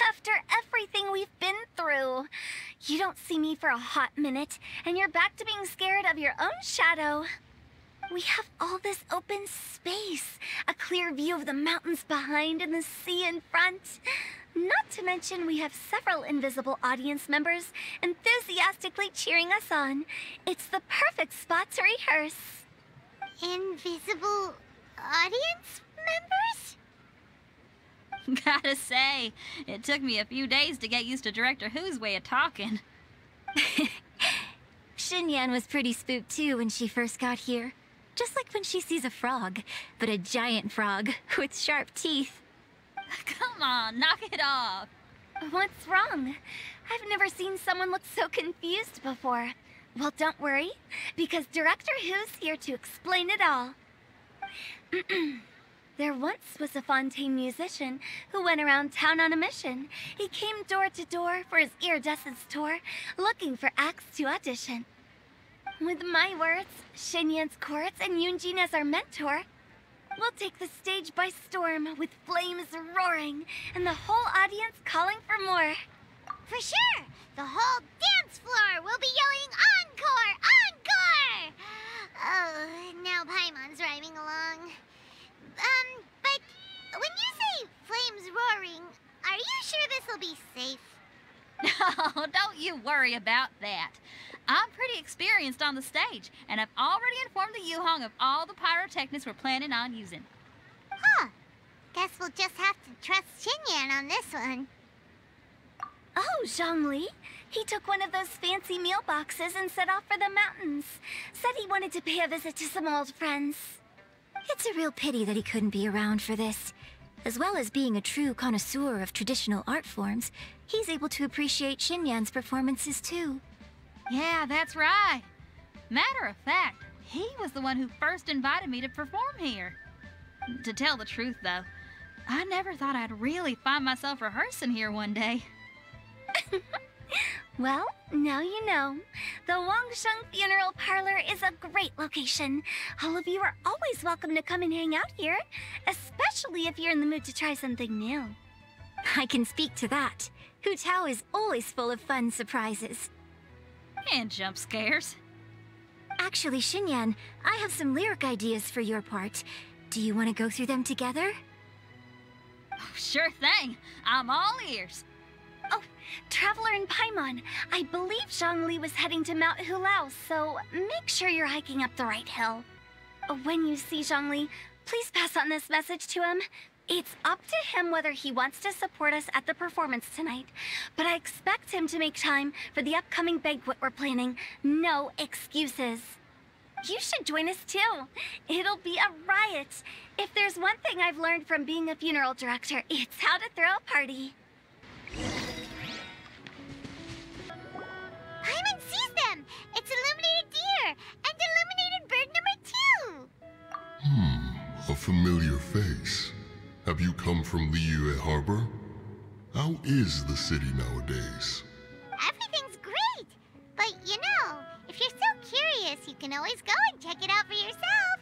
[SPEAKER 8] After everything we've been through, you don't see me for a hot minute, and you're back to being scared of your own shadow. We have all this open space, a clear view of the mountains behind and the sea in front. Not to mention we have several invisible audience members enthusiastically cheering us on. It's the perfect spot to rehearse.
[SPEAKER 1] Invisible audience members?
[SPEAKER 10] Gotta say, it took me a few days to get used to Director Who's way of talking.
[SPEAKER 2] Xinyan was pretty spooked too when she first got here. Just like when she sees a frog, but a giant frog with sharp teeth.
[SPEAKER 10] Come on, knock it off.
[SPEAKER 8] What's wrong? I've never seen someone look so confused before. Well, don't worry, because Director Who's here to explain it all. There once was a Fontaine musician who went around town on a mission. He came door to door for his iridescence tour, looking for acts to audition. With my words, Xinyan's chords, and Yunjin as our mentor, we'll take the stage by storm with flames roaring and the whole audience calling for more.
[SPEAKER 1] For sure! The whole dance floor will be yelling encore! Encore! Oh, now Paimon's rhyming along. But when you say flames roaring, are you sure this'll be safe?
[SPEAKER 10] No, don't you worry about that. I'm pretty experienced on the stage, and I've already informed the Yuhong of all the pyrotechnics we're planning on using.
[SPEAKER 1] Huh. Guess we'll just have to trust Xinyan on this one.
[SPEAKER 8] Oh, Zhongli. He took one of those fancy meal boxes and set off for the mountains. Said he wanted to pay a visit to some old friends.
[SPEAKER 2] It's a real pity that he couldn't be around for this. As well as being a true connoisseur of traditional art forms, he's able to appreciate Xinyan's performances too.
[SPEAKER 10] Yeah, that's right. Matter of fact, he was the one who first invited me to perform here. To tell the truth, though, I never thought I'd really find myself rehearsing here one day.
[SPEAKER 8] Well, now you know. The Wangsheng Funeral Parlor is a great location. All of you are always welcome to come and hang out here, especially if you're in the mood to try something new.
[SPEAKER 2] I can speak to that. Hu Tao is always full of fun surprises.
[SPEAKER 10] And jump scares.
[SPEAKER 2] Actually, Xinyan, I have some lyric ideas for your part. Do you want to go through them together?
[SPEAKER 10] Oh, sure thing. I'm all ears.
[SPEAKER 8] Oh, Traveler and Paimon, I believe Zhongli was heading to Mount Hulao, so make sure you're hiking up the right hill. When you see Zhongli, please pass on this message to him. It's up to him whether he wants to support us at the performance tonight, but I expect him to make time for the upcoming banquet we're planning. No excuses. You should join us too. It'll be a riot. If there's one thing I've learned from being a funeral director, it's how to throw a party.
[SPEAKER 1] Paimon sees them! It's illuminated deer! And illuminated bird number 2!
[SPEAKER 11] A familiar face. Have you come from Liyue Harbor? How is the city nowadays?
[SPEAKER 1] Everything's great! But you know, if you're so curious, you can always go and check it out for yourself!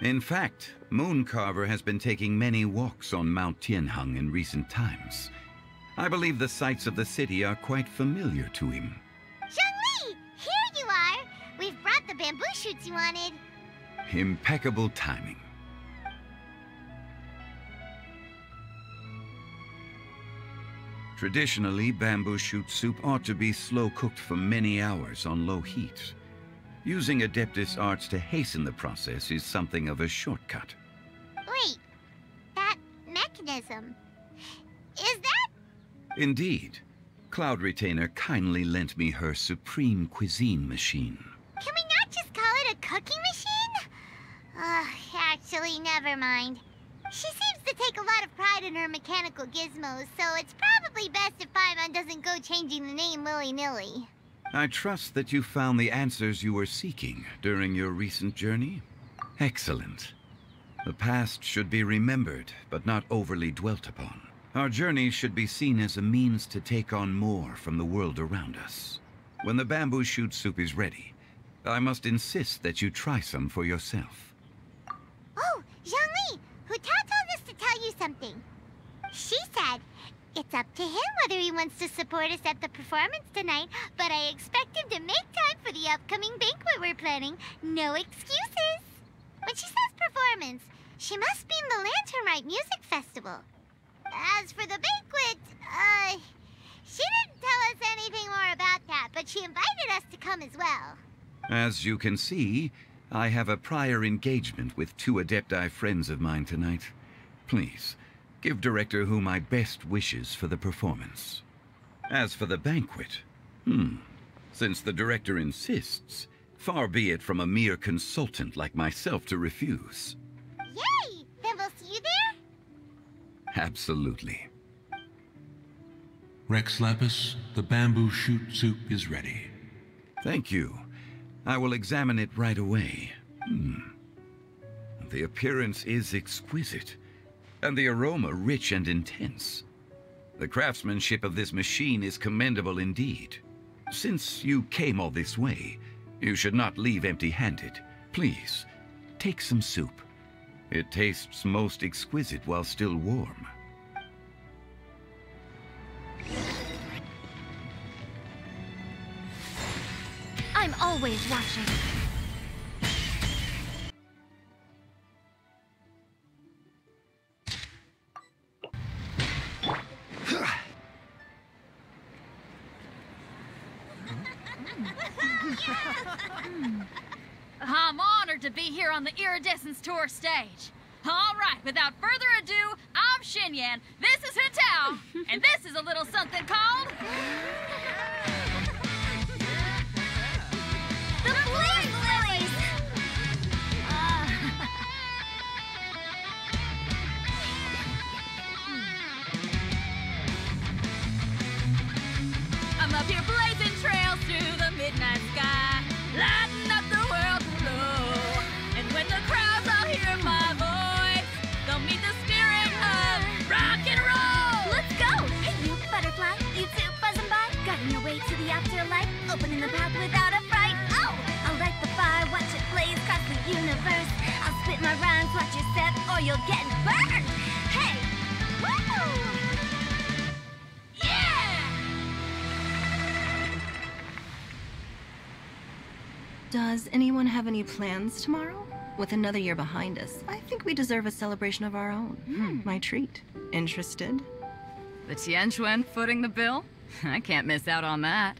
[SPEAKER 12] In fact, Mooncarver has been taking many walks on Mount Tianheng in recent times. I believe the sights of the city are quite familiar to him.
[SPEAKER 1] Zhongli! Here you are! We've brought the bamboo shoots you wanted.
[SPEAKER 12] Impeccable timing. Traditionally, bamboo shoot soup ought to be slow-cooked for many hours on low heat. Using Adeptus arts to hasten the process is something of a shortcut.
[SPEAKER 1] Wait, that mechanism, is that?
[SPEAKER 12] Indeed. Cloud Retainer kindly lent me her supreme cuisine machine.
[SPEAKER 1] Can we not just call it a cooking machine? Actually, never mind. She seems to take a lot of pride in her mechanical gizmos, so it's probably best if Paimon doesn't go changing the name willy-nilly.
[SPEAKER 12] I trust that you found the answers you were seeking during your recent journey. Excellent. The past should be remembered, but not overly dwelt upon. Our journey should be seen as a means to take on more from the world around us. When the bamboo shoot soup is ready, I must insist that you try some for yourself.
[SPEAKER 1] Oh, Zhongli! Hu Tao told us to tell you something. She said, it's up to him whether he wants to support us at the performance tonight, but I expect him to make time for the upcoming banquet we're planning. No excuses. When she says performance, she must mean the Lantern Rite Music Festival. As for the banquet, she didn't tell us anything more about that, but she invited us to come as well.
[SPEAKER 12] As you can see, I have a prior engagement with 2 Adepti friends of mine tonight. Please, give Director Hu my best wishes for the performance. As for the banquet, since the Director insists, far be it from a mere consultant like myself to refuse.
[SPEAKER 1] Yay! Then we'll see you there?
[SPEAKER 12] Absolutely.
[SPEAKER 13] Rex Lapis, the bamboo shoot soup is ready.
[SPEAKER 12] Thank you. I will examine it right away. The appearance is exquisite, and the aroma rich and intense. The craftsmanship of this machine is commendable indeed. Since you came all this way, you should not leave empty-handed. Please, take some soup. It tastes most exquisite while still warm.
[SPEAKER 2] I'm always watching.
[SPEAKER 10] I'm honored to be here on the Iridescence Tour stage. All right, without further ado, I'm Xinyan, this is Hu Tao, and this is a little something called...
[SPEAKER 1] The Flame Lilies!
[SPEAKER 10] I'm up here blazing trails through the midnight sky, lighting up the world below. And when the crowds all hear my voice, they'll meet the spirit of rock and roll.
[SPEAKER 1] Let's go! Hey, you butterfly, you too buzzing by, guiding your way to the afterlife, opening the path without a fright. Oh! I'll light the fire, watch it blaze across the universe. I'll spit my rhymes, watch your step, or you'll get burned. Hey! Woo!
[SPEAKER 6] Does anyone have any plans tomorrow? With another year behind us, I think we deserve a celebration of our own. My treat. Interested?
[SPEAKER 14] The Tianquan footing the bill? I can't miss out on that.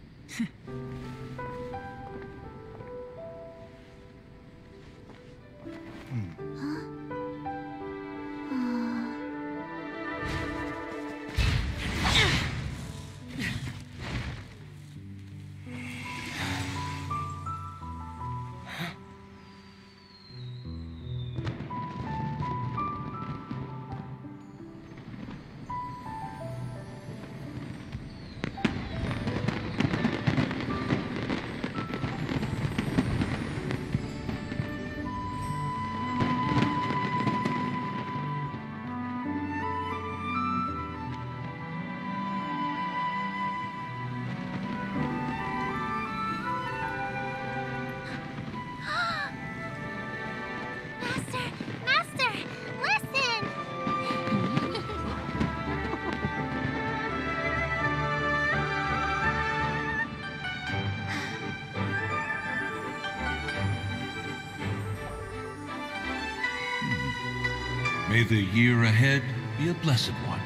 [SPEAKER 13] May the year ahead be a blessed one.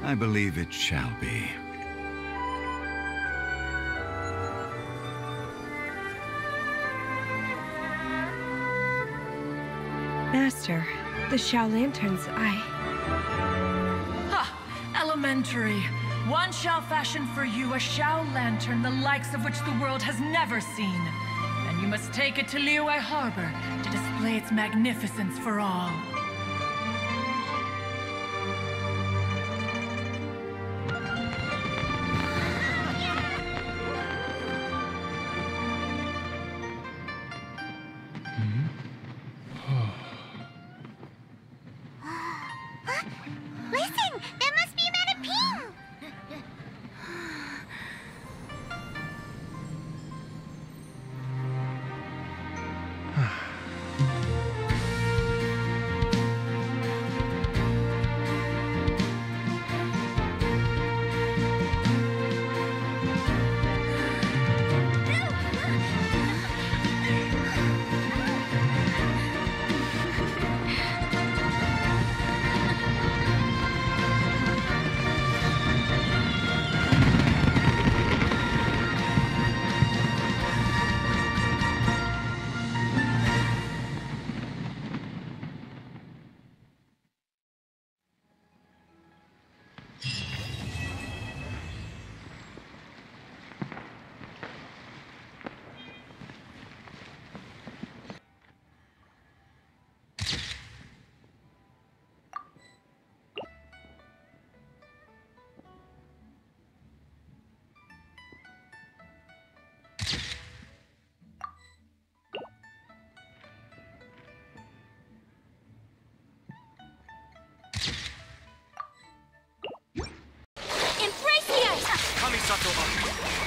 [SPEAKER 12] I believe it shall be.
[SPEAKER 4] Master, the Xiao Lanterns,
[SPEAKER 5] Elementary. One shall fashion for you a Xiao Lantern, the likes of which the world has never seen. And you must take it to Liyue Harbor to display display its magnificence for all.
[SPEAKER 1] Listen! That must be Madame Ping!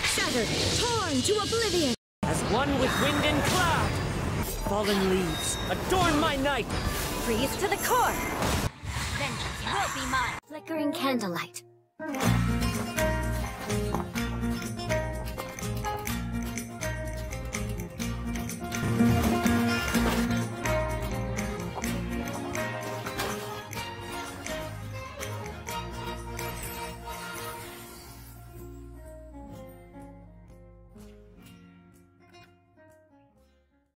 [SPEAKER 15] Shattered, torn to oblivion. As one with wind and cloud. Fallen leaves, adorn my night. Freeze to the core. Vengeance will be mine. Flickering candlelight.